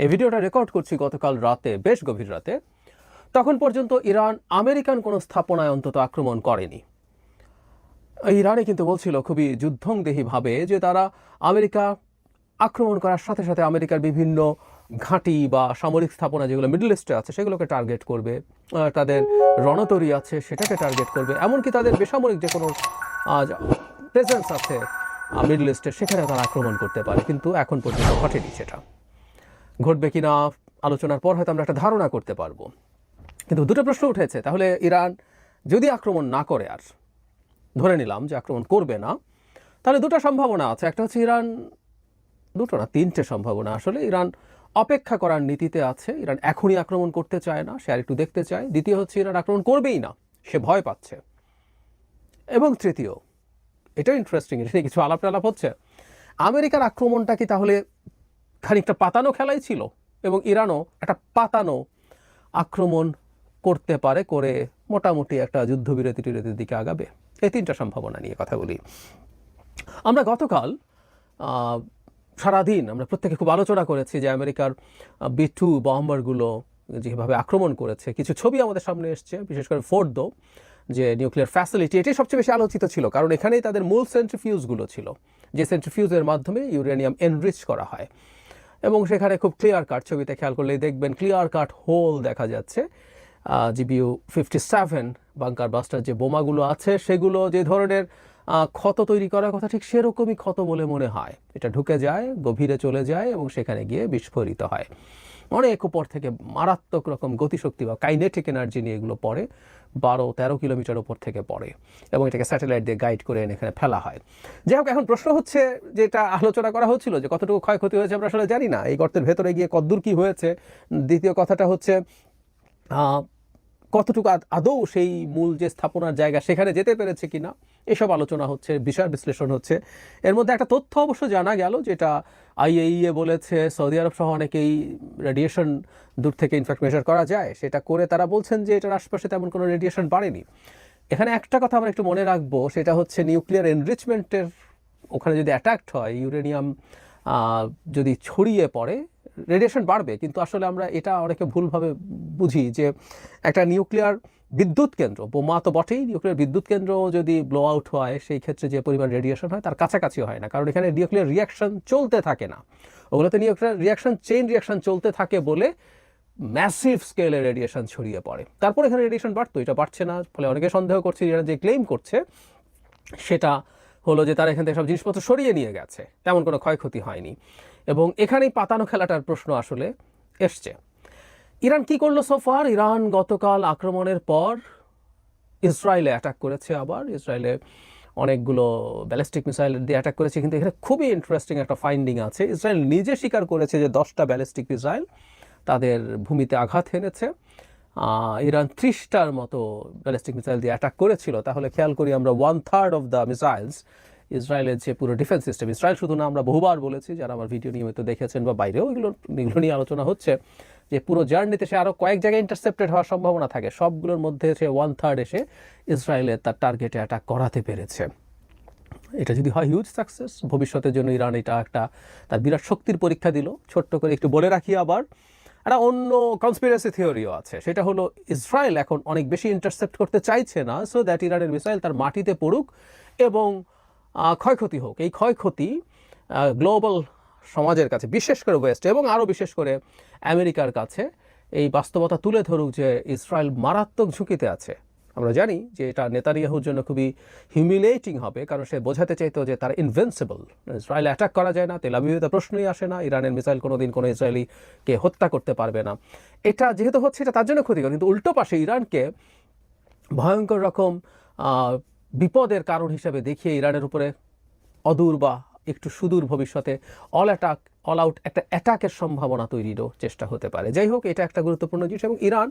এই ভিডিওটা রেকর্ড করছি গতকাল রাতে, বেশ গভীর রাতে। তখন পর্যন্ত ইরান আমেরিকান কোনো স্থাপনায় অন্তত আক্রমণ করেনি। ইরানে কিন্তু বলছিল খুবই যুদ্ধংদেহীভাবে যে তারা আমেরিকা আক্রমণ করার সাথে সাথে আমেরিকার বিভিন্ন ঘাঁটি বা সামরিক স্থাপনা যেগুলো মিডল ইস্টে আছে সেগুলোকে টার্গেট করবে, তাদের রণতরী আছে সেটাকে টার্গেট করবে, এমনকি তাদের বেসামরিক যে কোনো প্রেজেন্স আছে মিডল ইস্টে সেখানে তারা আক্রমণ করতে পারে। কিন্তু এখন পর্যন্ত ঘটেনি। সেটা ঘটবে কিনা আলোচনার পর হয়তো আমরা একটা ধারণা করতে পারবো। কিন্তু দুটো প্রশ্ন উঠেছে, তাহলে ইরান যদি আক্রমণ না করে, আর ধরে নিলাম যে আক্রমণ করবে না, তাহলে দুটো সম্ভাবনা আছে। একটা হচ্ছে ইরান, দুটো না তিনটে সম্ভাবনা আসলে। ইরান অপেক্ষা করার নীতিতে আছে, ইরান এখনই আক্রমণ করতে চায় না, সে আর একটু দেখতে চায়। দ্বিতীয় হচ্ছে ইরান আক্রমণ করবেই না, সে ভয় পাচ্ছে। এবং তৃতীয়, এটা ইন্টারেস্টিং, এটা নিয়ে কিছু আলাপ টালাপ হচ্ছে, আমেরিকার আক্রমণটা কি তাহলে খানিকটা পাতানো খেলাই ছিল এবং ইরানও একটা পাতানো আক্রমণ করতে পারে, করে মোটামুটি একটা যুদ্ধবিরতির দিকে আগাবে। এই তিনটা সম্ভাবনা নিয়ে কথা বলি। আমরা গতকাল সারাদিন আমরা প্রত্যেকে খুব আলোচনা করেছি যে আমেরিকার B-2 বম্বারগুলো যেভাবে আক্রমণ করেছে। কিছু ছবি আমাদের সামনে এসছে, বিশেষ করে ফোর্দো যে নিউক্লিয়ার ফ্যাসিলিটি, এটাই সবচেয়ে বেশি আলোচিত ছিল, কারণ এখানেই তাদের মূল সেন্ট্রিফিউজগুলো ছিল, যে সেন্ট্রিফিউজের মাধ্যমে ইউরেনিয়াম এনরিচ করা হয়। এবং সেখানে খুব ক্লিয়ার কাট, ছবিতে খেয়াল করলেই দেখবেন ক্লিয়ার কাট হোল দেখা যাচ্ছে। GBU-57 বাংকার বাস্টার যে বোমাগুলো আছে সেগুলো যে ধরনের ক্ষত তৈরি করার কথা, ঠিক সেরকমই ক্ষত বলে মনে হয়। এটা ঢুকে যায়, গভীরে চলে যায় এবং সেখানে গিয়ে বিস্ফোরিত হয়। অনেক উপর থেকে মারাত্মক রকম গতিশক্তি বা কাইনেটিক এনার্জি নিয়ে এগুলো পড়ে, 12-13 কিলোমিটার উপর থেকে পড়ে এবং এটাকে স্যাটেলাইট দিয়ে গাইড করে এনে এখানে ফেলা হয়। যাই হোক, এখন প্রশ্ন হচ্ছে, যেটা আলোচনা করা হচ্ছিল যে কতটুকু ক্ষয়ক্ষতি হয়েছে আমরা আসলে জানি না, এই গর্তের ভেতরে গিয়ে কতদূর কী হয়েছে। দ্বিতীয় কথাটা হচ্ছে কতটুকু আদৌ সেই মূল যে স্থাপনার জায়গা সেখানে যেতে পেরেছে কিনা, এসব আলোচনা হচ্ছে, বিষয় বিশ্লেষণ হচ্ছে। এর মধ্যে একটা তথ্য অবশ্য জানা গেল, যেটা IAEA বলেছে সৌদি আরব সহ অনেকেই রেডিয়েশন দূর থেকে ইনফ্যাক্ট মেজার করা যায়, সেটা করে তারা বলছেন যে এটার আশপাশে তেমন কোনো রেডিয়েশন বাড়েনি। এখানে একটা কথা আমরা একটু মনে রাখবো, সেটা হচ্ছে নিউক্লিয়ার এনরিচমেন্টের ওখানে যদি অ্যাটাকড হয়, ইউরেনিয়াম যদি ছড়িয়ে পড়ে, রেডিয়েশন বাড়বে। কিন্তু আসলে আমরা এটা অনেকে ভুলভাবে বুঝি যে একটা নিউক্লিয়ার বিদ্যুৎ কেন্দ্র, বোমা তো বটেই, নিউক্লিয়ার বিদ্যুৎ কেন্দ্র যদি ব্লো আউট হয় সেই ক্ষেত্রে যে পরিমাণ রেডিয়েশন হয় তার কাছাকাছি হয় না, কারণ এখানে নিউক্লিয়ার রিয়াকশন চলতে থাকে না। ওগুলোতে নিউক্লিয়ার রিয়াকশন, চেইন রিয়াকশন চলতে থাকে বলে ম্যাসিভ স্কেলে রেডিয়েশন ছড়িয়ে পড়ে। তারপর এখানে রেডিয়েশন বাড়তো, এটা বাড়ছে না। ফলে অনেকে সন্দেহ করছে, এরা যে ক্লেম করছে সেটা হলো যে তারা এখান থেকে সব জিনিসপত্র সরিয়ে নিয়ে গেছে, তেমন কোনো ক্ষয়ক্ষতি হয়নি। এবং এখানেই পাতানো খেলাটার প্রশ্ন আসলে এসছে। ইরান কি করলো সোফার? ইরান গতকাল আক্রমণের পর ইসরায়েলে অ্যাটাক করেছে। আবার ইসরায়েলে অনেকগুলো ব্যালিস্টিক মিসাইল দিয়ে অ্যাটাক করেছে। কিন্তু এখানে খুবই ইন্টারেস্টিং একটা ফাইন্ডিং আছে। ইসরায়েল নিজে স্বীকার করেছে যে 10টা ব্যালিস্টিক মিসাইল তাদের ভূমিতে আঘাত হেনেছে। ইরান 30টার মতো ব্যালিস্টিক মিসাইল দিয়ে অ্যাটাক করেছিল। তাহলে খেয়াল করি আমরা, 1/3 অফ দ্য মিসাইলস ইসরায়েলের যে পুরো ডিফেন্স সিস্টেম, ইসরায়েল শুধু না, আমরা বহুবার বলেছি, যারা আমার ভিডিও নিয়মিত দেখেছেন বা বাইরেও এগুলো নিয়ে আলোচনা হচ্ছে, যে পুরো জার্নিতে সে আরও কয়েক জায়গায় ইন্টারসেপ্টেড হওয়ার সম্ভাবনা থাকে, সবগুলোর মধ্যে সে 1/3 এসে ইসরায়েলের তার টার্গেটে অ্যাটাক করাতে পেরেছে। এটা যদি হয় হিউজ সাকসেস, ভবিষ্যতের জন্য ইরান এটা একটা তার বিরাট শক্তির পরীক্ষা দিল। ছোট্ট করে একটু বলে রাখি, আবার একটা অন্য কনস্পিরেসি থিওরিও আছে, সেটা হলো ইসরায়েল এখন অনেক বেশি ইন্টারসেপ্ট করতে চাইছে না, সো দ্যাট ইরানের মিসাইল তার মাটিতে পড়ুক এবং ক্ষয়ক্ষতি হোক। এই ক্ষয়ক্ষতি গ্লোবাল সমাজের কাছে, বিশেষ করে ওয়েস্ট এবং আরও বিশেষ করে আমেরিকার কাছে এই বাস্তবতা তুলে ধরুক যে ইসরায়েল মারাত্মক ঝুঁকিতে আছে। আমরা জানি যে এটা নেতানিয়াহুর জন্য খুবই হিউমিলেটিং হবে, কারণ সে বোঝাতে চাইতো যে তারা ইনভিনসিবল, ইসরায়েল অ্যাটাক করা যায় না, তেল আবিবে প্রশ্নই আসে না, ইরানের মিসাইল কোনোদিন কোনো ইসরায়েলিকে হত্যা করতে পারবে না। এটা যেহেতু হচ্ছে, এটা তার জন্য ক্ষতিকর। কিন্তু উল্টো পাশে ইরানকে ভয়ঙ্কর রকম বিপদের কারণ হিসেবে দেখিয়ে ইরানের উপরে অদূর বা একটু সুদূর ভবিষ্যতে অল আউট একটা অ্যাটাকের সম্ভাবনা তৈরিরও চেষ্টা হতে পারে। যাই হোক, এটা একটা গুরুত্বপূর্ণ জিনিস। এবং ইরান,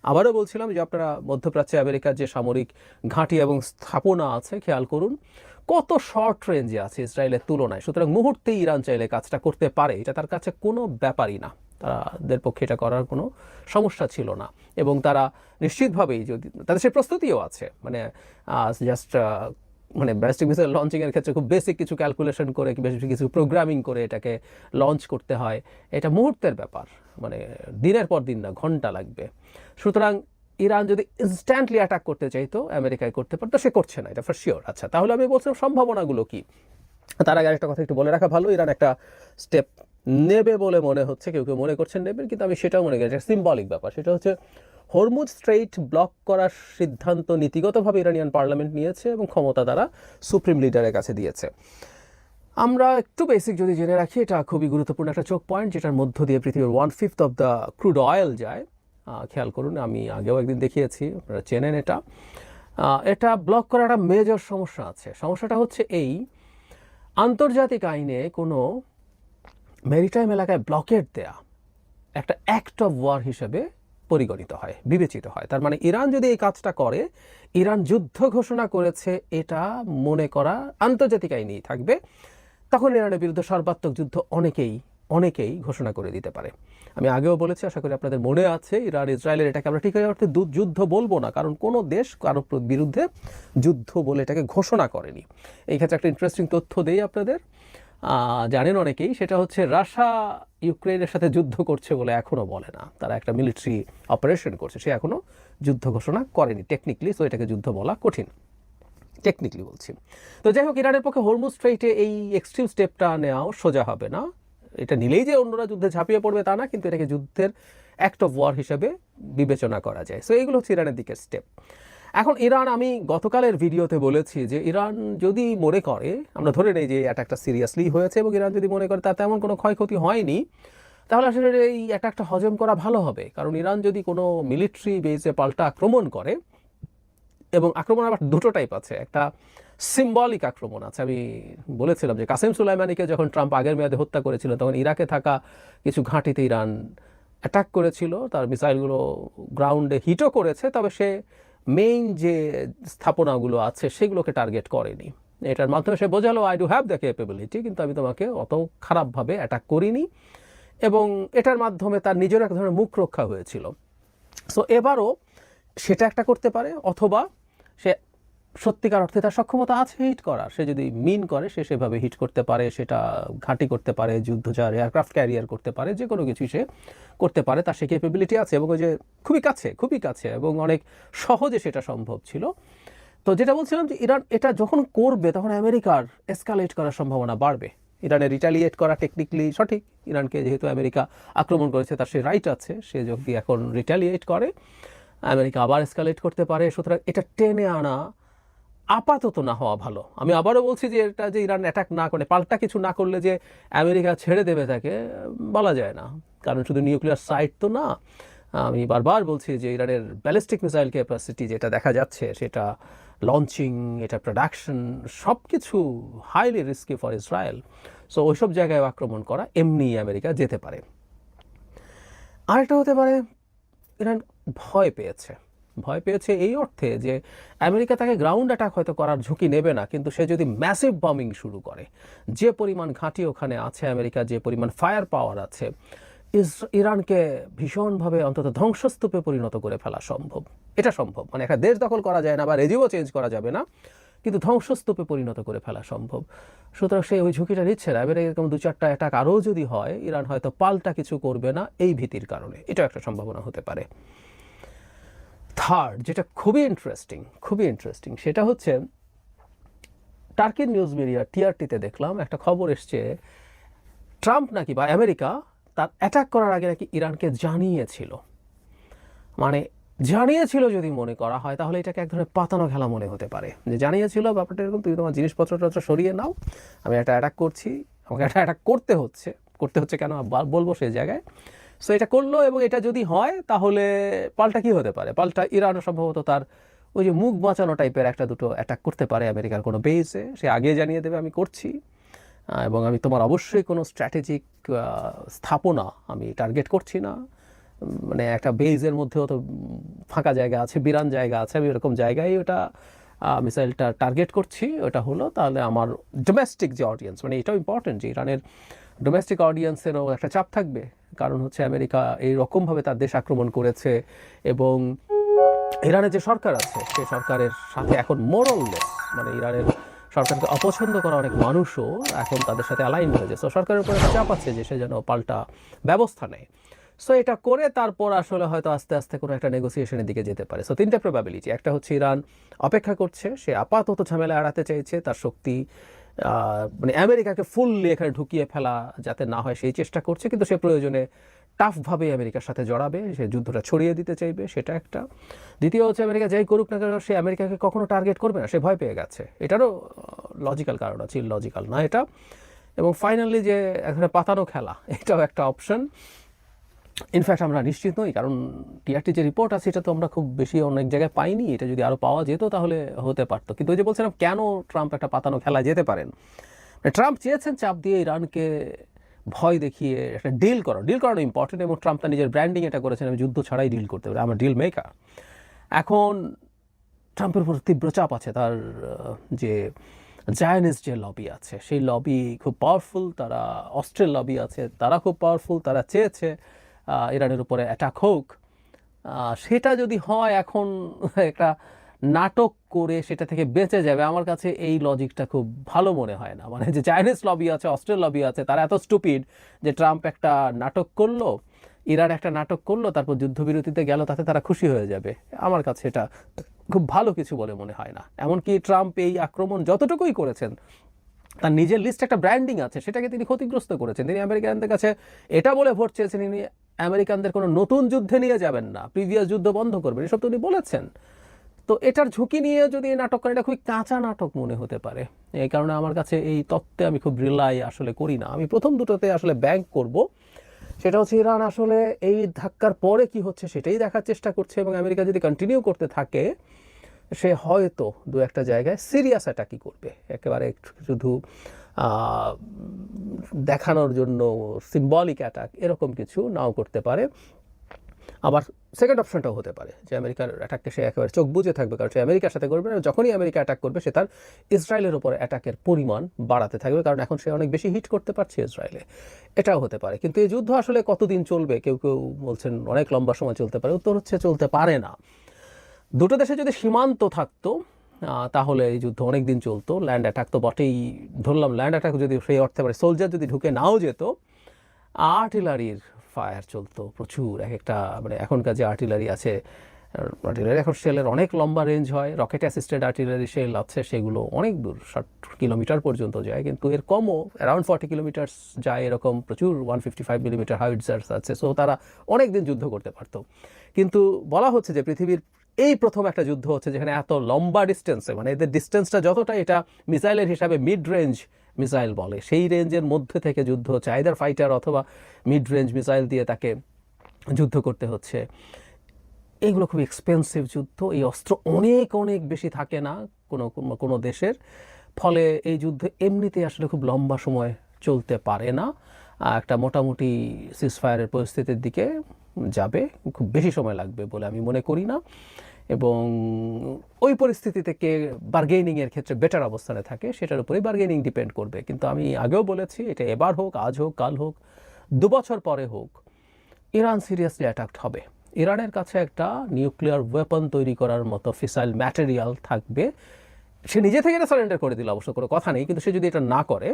আবারও বলছিলাম যে আপনারা মধ্যপ্রাচ্যে আমেরিকার যে সামরিক ঘাঁটি এবং স্থাপনা আছে, খেয়াল করুন কত শর্ট রেঞ্জে আছে ইসরায়েলের তুলনায়। সুতরাং মুহূর্তেই ইরান চাইলে কাজটা করতে পারে, এটা তার কাছে কোনো ব্যাপারই না, তাদের পক্ষে এটা করার কোনো সমস্যা ছিল না। এবং তারা নিশ্চিতভাবেই, যদি তাদের সে প্রস্তুতিও আছে, মানে জাস্ট মানে ব্যালিস্টিক মিসাইল লঞ্চিংয়ের ক্ষেত্রে খুব বেসিক কিছু ক্যালকুলেশন করে বেসিক কিছু প্রোগ্রামিং করে এটাকে লঞ্চ করতে হয়। এটা মুহূর্তের ব্যাপার, মানে দিনের পর দিন না, ঘন্টা লাগবে। সুতরাং ইরান যদি ইনস্ট্যান্টলি অ্যাটাক করতে চাইতো আমেরিকায় করতে পারতো, সে করছে না, এটা ফর শিওর। আচ্ছা, তাহলে আমি বলছিলাম সম্ভাবনাগুলো কি। তার আগে একটা কথা একটু বলে রাখা ভালো, ইরান একটা স্টেপ নেবে বলে মনে হচ্ছে, কেউ কেউ মনে করছেন নেবেন, কিন্তু আমি সেটাও মনে করি একটা সিম্বলিক ব্যাপার। সেটা হচ্ছে হরমুজ স্ট্রেইট ব্লক করার সিদ্ধান্ত নীতিগতভাবে ইরানিয়ান পার্লামেন্ট নিয়েছে এবং ক্ষমতা তারা সুপ্রিম লিডারের কাছে দিয়েছে। আমরা একটু বেসিক যদি জেনে রাখি, এটা খুবই গুরুত্বপূর্ণ একটা চোখ পয়েন্ট, যেটার মধ্য দিয়ে পৃথিবীর 1/5 অফ দ্য ক্রুড অয়েল যায়। খেয়াল করুন, আমি আগেও একদিন দেখিয়েছি, আপনারা চেনেন এটা। এটা ব্লক করার একটা মেজর সমস্যা আছে। সমস্যাটা হচ্ছে এই, আন্তর্জাতিক আইনে কোনো মেরিটাইম এলাকায় ব্লকেট দেয়া একটা অ্যাক্ট অফ ওয়ার হিসেবে পরিগণিত হয়, বিবেচিত হয়। তার মানে ইরান যদি এই কাজটা করে, ইরান যুদ্ধ ঘোষণা করেছে, এটা মনে করা আন্তর্জাতিক আইনেই থাকবে। তখন ইরানের বিরুদ্ধে সর্বাত্মক যুদ্ধ অনেকেই ঘোষণা করে দিতে পারে। আমি আগেও বলেছি, আশা করি আপনাদের মনে আছে, ইরান ইসরায়েলের এটাকে আমরা ঠিক অর্থে যুদ্ধ বলবো না, কারণ কোনো দেশ কারো বিরুদ্ধে যুদ্ধ বলে এটাকে ঘোষণা করেনি। এই ক্ষেত্রে একটা ইন্টারেস্টিং তথ্য দেই আপনাদের, জানেন অনেকেই, সেটা হচ্ছে রাশিয়া ইউক্রেনের সাথে যুদ্ধ করছে বলে এখনও বলে না, তারা একটা মিলিটারি অপারেশন করছে, সে এখনও যুদ্ধ ঘোষণা করেনি টেকনিক্যালি। সো এটাকে যুদ্ধ বলা কঠিন, টেকনিক্যালি বলছি। তো যাই হোক, ইরানের পক্ষে হরমুজ স্ট্রেইটে এই এক্সট্রিম স্টেপটা নেওয়াও সোজা হবে না। এটা নিলেই যে অন্যরা যুদ্ধে ঝাঁপিয়ে পড়বে তা না, কিন্তু এটাকে যুদ্ধের অ্যাক্ট অফ ওয়ার হিসেবে বিবেচনা করা যায়। সো এইগুলো হচ্ছে ইরানের দিকের স্টেপ। এখন ইরান, আমি গতকালের ভিডিওতে বলেছি যে ইরান যদি মনে করে, আমরা ধরে নেই যে অ্যাটাকটা সিরিয়াসলি হয়েছে এবং ইরান যদি মনে করে তার তেমন কোনো ক্ষয়ক্ষতি হয়নি, তাহলে আসলে এই অ্যাটাকটা হজম করা ভালো হবে। কারণ ইরান যদি কোনো মিলিটারি বেসে পাল্টা আক্রমণ করে, এবং আক্রমণ আবার দুটো টাইপ আছে, একটা সিম্বলিক আক্রমণ আছে। আমি বলেছিলাম যে কাসেম সুলাইমানিকে যখন ট্রাম্প আগের মেয়াদে হত্যা করেছিল, তখন ইরাকে থাকা কিছু ঘাঁটিতে ইরান অ্যাটাক করেছিল, তার মিসাইলগুলো গ্রাউন্ডে হিটও করেছে, তবে সে মেইন যে স্থাপনাগুলো আছে সেগুলোকে টার্গেট করেনি। এটার মাধ্যমে সে বোঝালো, I do have the capability, কিন্তু আমি তোমাকে অত খারাপভাবে অ্যাটাক করিনি, এবং এটার মাধ্যমে তার নিজের এক ধরনের মুখ রক্ষা হয়েছিল। সো এবারও সেটা একটা করতে পারে, অথবা সে সত্যিকার অর্থে তার সক্ষমতা আছে হিট করার, সে যদি মিন করে সে সেভাবে হিট করতে পারে, সেটা ঘাঁটি করতে পারে, যুদ্ধজাহাজ এয়ারক্রাফট ক্যারিয়ার করতে পারে, যে কোনো কিছুই সে করতে পারে, তার সে ক্যাপেবিলিটি আছে, এবং ওই যে খুবই কাছে এবং অনেক সহজে সেটা সম্ভব ছিল। তো যেটা বলছিলাম যে ইরান এটা যখন করবে, তখন আমেরিকার এসকালেট করার সম্ভাবনা বাড়বে। ইরানের রিটালিয়েট করা টেকনিক্যালি সঠিক, ইরানকে যেহেতু আমেরিকা আক্রমণ করেছে তার সে রাইট আছে, সে যদি এখন রিটালিয়েট করে আমেরিকা আবার এসকালেট করতে পারে। সুতরাং এটা টেনে আনা আপাতত না হওয়া ভালো। আমি আবারও বলছি যে এটা যে ইরান অ্যাটাক না করে, পাল্টা কিছু না করলে যে আমেরিকা ছেড়ে দেবে তাকে, বলা যায় না, কারণ শুধু নিউক্লিয়ার সাইট তো না। আমি বারবার বলছি যে ইরানের ব্যালিস্টিক মিসাইল ক্যাপাসিটি যেটা দেখা যাচ্ছে, সেটা লঞ্চিং, এটা প্রোডাকশন, সব কিছু highly risky for Israel. So ওইসব জায়গায় আক্রমণ করা এমনি আমেরিকা যেতে পারে। আরেকটা হতে পারে, ইরান ভয় পেয়েছে এই অর্থে যে আমেরিকা তাকে গ্রাউন্ড অ্যাটাক হয়তো করার ঝুঁকি নেবে না, কিন্তু সে যদি ম্যাসিভ বম্বিং শুরু করে, যে পরিমাণ ঘাঁটি ওখানে আছে আমেরিকা, যে পরিমাণ ফায়ার পাওয়ার আছে, ইরানকে ভীষণভাবে অন্তত ধ্বংসস্তূপে পরিণত করে ফেলা সম্ভব। এটা সম্ভব, মানে একটা দেশ দখল করা যায় না বা রেজিমও চেঞ্জ করা যাবে না, কিন্তু ধ্বংসস্তূপে পরিণত করে ফেলা সম্ভব। সুতরাং সে ওই ঝুঁকিটা নিচ্ছে না। এবারে এরকম 2-4টা অ্যাটাক আরও যদি হয়, ইরান হয়তো পাল্টা কিছু করবে না এই ভীতির কারণে, এটা একটা সম্ভাবনা হতে পারে। থার্ড, যেটা খুবই ইন্টারেস্টিং, সেটা হচ্ছে টার্কির নিউজ মিডিয়া টিআরটিতে দেখলাম একটা খবর এসছে, ট্রাম্প নাকি বা আমেরিকা তার অ্যাটাক করার আগে নাকি ইরানকে জানিয়েছিল। মানে জানিয়েছিল যদি মনে করা হয়, তাহলে এটাকে এক ধরনের পাতানো খেলা মনে হতে পারে, যে জানিয়েছিল ব্যাপারটা এরকম, তুমি তোমার জিনিসপত্র সরিয়ে নাও, আমি একটা অ্যাটাক করছি, আমাকে একটা অ্যাটাক করতে হচ্ছে কেন বলবো সেই জায়গায়। সো এটা করলো, এবং এটা যদি হয় তাহলে পাল্টা কি হতে পারে, পাল্টা ইরানও সম্ভবত তার ওই যে মুখ বাঁচানো টাইপের একটা দুটো অ্যাটাক করতে পারে আমেরিকার কোনো বেসে, সে আগে জানিয়ে দেবে আমি করছি, এবং আমি তোমার অবশ্যই কোনো স্ট্র্যাটেজিক স্থাপনা আমি টার্গেট করছি না, মানে একটা বেজের মধ্যেও তো ফাঁকা জায়গা আছে, বিরান জায়গা আছে, আমি এরকম জায়গায় ওটা মিসাইলটা টার্গেট করছি, ওটা হলো তাহলে আমার ডোমেস্টিক যে অডিয়েন্স, মানে এটাও ইম্পর্টেন্ট যে ইরানের ডোমেস্টিক অডিয়েন্সেরও একটা চাপ থাকবে, কারণ হচ্ছে আমেরিকা এই রকমভাবে তার দেশ আক্রমণ করেছে, এবং ইরানের যে সরকার আছে সেই সরকারের সাথে এখন মোরাললেস, মানে ইরানের সরকারকে অপছন্দ করা অনেক মানুষও এখন তাদের সাথে অ্যালাইন হয়েছে। সো সরকারের উপরে একটা চাপ আছে যে সে যেন পাল্টা ব্যবস্থা নেয়। সো এটা করে তারপর আসলে হয়তো আস্তে আস্তে কোনো একটা নেগোসিয়েশনের দিকে যেতে পারে। সো তিনটা প্রবাবিলিটি, একটা হচ্ছে ইরান অপেক্ষা করছে, সে আপাতত ঝামেলা এড়াতে চাইছে, তার শক্তি মানে আমেরিকাকে ফুললি এখানে ঢুকিয়ে ফেলা যাতে না হয় সেই চেষ্টা করছে, কিন্তু সে প্রয়োজনে টাফভাবে আমেরিকার সাথে জড়াবে, সে যুদ্ধটা ছড়িয়ে দিতে চাইবে, সেটা একটা। দ্বিতীয় হচ্ছে আমেরিকা যাই করুক না কেন সে আমেরিকাকে কখনো টার্গেট করবে না, সে ভয় পেয়ে গেছে, এটারও লজিক্যাল কারণ আছে, ইললজিক্যাল না এটা। এবং ফাইনালি যে এখানে পাতানো খেলা, এটাও একটা অপশন। ইনফ্যাক্ট আমরা নিশ্চিত নই, কারণ টিআরটি যে রিপোর্ট আছে এটা তো আমরা খুব বেশি অনেক জায়গায় পাইনি, এটা যদি আরও পাওয়া যেত তাহলে হতে পারতো। কিন্তু ওই যে বলছিলাম কেন ট্রাম্প একটা পাতানো খেলায় যেতে পারেন, ট্রাম্প চেয়েছেন চাপ দিয়ে ইরানকে ভয় দেখিয়ে একটা ডিল করানো ইম্পর্টেন্ট, এবং ট্রাম্প তার নিজের ব্র্যান্ডিং এটা করেছেন, আমি যুদ্ধ ছাড়াই ডিল করতে পারি, আমার ডিল মেকার। এখন ট্রাম্পের উপর তীব্র চাপ আছে, তার যে জায়নিস্ট যে লবি আছে সেই লবি খুব পাওয়ারফুল, তারা অস্ট্রেল লবি আছে তারা খুব পাওয়ারফুল, তারা চেয়েছে ইরানের উপরে অ্যাটাক হোক। সেটা যদি হয় এখন একটা নাটক করে সেটা থেকে বেঁচে যাবে, আমার কাছে এই লজিকটা খুব ভালো মনে হয় না। মানে যে চাইনিজ লবি আছে, অস্ট্রেল লবি আছে, তারা এত স্টুপিড যে ট্রাম্প একটা নাটক করলো, ইরান একটা নাটক করলো, তারপর যুদ্ধবিরতিতে গেল, তাতে তারা খুশি হয়ে যাবে। আমার কাছে এটা খুব ভালো কিছু বলে মনে হয় না। এমনকি ট্রাম্প এই আক্রমণ যতটুকুই করেছেন, তার নিজের লিস্ট একটা ব্র্যান্ডিং আছে, সেটাকে তিনি ক্ষতিগ্রস্ত করেছেন। তিনি আমেরিকানদের কাছে এটা বলে ভোট চেয়েছেন তিনি আমেরিকানদের কোনো নতুন যুদ্ধে নিয়ে যাবেন না, প্রিভিয়াস যুদ্ধ বন্ধ করবেন, এসব তো উনি বলেছেন। তো এটার ঝুঁকি নিয়ে যদি নাটক করেন, এটা খুবই কাঁচা নাটক মনে হতে পারে। এই কারণে আমার কাছে এই তত্ত্বে আমি খুব রিলাই আসলে করি না। আমি প্রথম দুটোতে আসলে ব্যাংক করব, সেটা হচ্ছে ইরান আসলে এই ধাক্কার পরে কি হচ্ছে সেটাই দেখার চেষ্টা করছে, এবং আমেরিকা যদি কন্টিনিউ করতে থাকে সে হয়তো দু একটা জায়গায় সিরিয়াস অ্যাটাকই করবে, একেবারে শুধু দেখানোর জন্য সিম্বলিক অ্যাটাক এরকম কিছু নাও করতে পারে। আবার সেকেন্ড অপশনটাও হতে পারে যে আমেরিকার অ্যাটাককে সে একেবারে চোখ বুঝে থাকবে, কারণ সে আমেরিকার সাথে করবে না, যখনই আমেরিকা অ্যাটাক করবে সে তার ইসরায়েলের উপর অ্যাটাকের পরিমাণ বাড়াতে থাকবে, কারণ এখন সে অনেক বেশি হিট করতে পারছে ইসরায়েলে। এটাও হতে পারে। কিন্তু এই যুদ্ধ আসলে কতদিন চলবে, কেউ কেউ বলছেন অনেক লম্বা সময় চলতে পারে, উত্তর হচ্ছে চলতে পারে না। দুটো দেশে যদি সীমান্ত থাকতো তাহলে এই যুদ্ধ অনেক দিন চলতো। ল্যান্ড অ্যাটাক তো বটেই, ধরলাম ল্যান্ড অ্যাটাক যদি সেই অর্থে পারে, সোলজার যদি ঢুকে নাও যেত, আর্টিলারির ফায়ার চলতো প্রচুর। এক একটা মানে এখনকার যে আর্টিলারি আছে, আর্টিলারি এখন শেলের অনেক লম্বা রেঞ্জ হয়, রকেট অ্যাসিস্টেড আর্টিলারি শেল আছে, সেগুলো অনেক দূর 60 কিলোমিটার পর্যন্ত যায়, কিন্তু এর কমও অ্যারাউন্ড 40 কিলোমিটার যায়, এরকম প্রচুর 155 মিলিমিটার হাইটজার্স আছে। সো তারা অনেক দিন যুদ্ধ করতে পারতো। কিন্তু বলা হচ্ছে যে পৃথিবীর এই প্রথম একটা যুদ্ধ হচ্ছে যেখানে এত লম্বা ডিস্টেন্সে, মানে এদের ডিস্টেন্সটা যতটা, এটা মিসাইলের হিসাবে মিড রেঞ্জ মিসাইল বলে, সেই রেঞ্জের মধ্যে থেকে যুদ্ধ হচ্ছে, আইদার ফাইটার অথবা মিড রেঞ্জ মিসাইল দিয়ে তাকে যুদ্ধ করতে হচ্ছে। এইগুলো খুব এক্সপেন্সিভ যুদ্ধ, এই অস্ত্র অনেক অনেক বেশি থাকে না কোনো দেশের, ফলে এই যুদ্ধ এমনিতেই আসলে খুব লম্বা সময় চলতে পারে না। একটা মোটামুটি সিজফায়ারের পরিস্থিতির দিকে যাবে, খুব বেশি সময় লাগবে বলে আমি মনে করি না। এবং ওই পরিস্থিতি থেকে বার্গেনিংয়ের ক্ষেত্রে বেটার অবস্থানে থাকে, সেটার উপরেই বার্গেনিং ডিপেন্ড করবে। কিন্তু আমি আগেও বলেছি, এটা এবার হোক, আজ হোক, কাল হোক, 2 বছর পরে হোক, ইরান সিরিয়াসলি অ্যাটাকড হবে। ইরানের কাছে একটা নিউক্লিয়ার ওয়েপন তৈরি করার মতো ফিসাইল ম্যাটেরিয়াল থাকবে। সে নিজে থেকে এটা সারেন্ডার করে দিল, অবশ্য কোনো কথা নেই, কিন্তু সে যদি এটা না করে,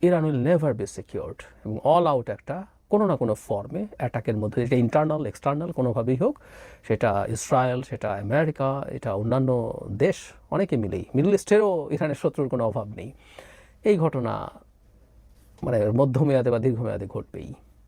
Iran will never be secured, এবং অল আউট একটা কোনো না কোনো ফর্মে অ্যাটাকের মধ্যে, এটা ইন্টারনাল এক্সটার্নাল কোনোভাবেই হোক, সেটা ইসরায়েল, সেটা আমেরিকা, এটা অন্যান্য দেশ অনেকে মিলেই, মিডল ইস্টেরও ইরানের শত্রুর কোনো অভাব নেই, এই ঘটনা মানে মধ্যমেয়াদে বা দীর্ঘমেয়াদে ঘটবেই।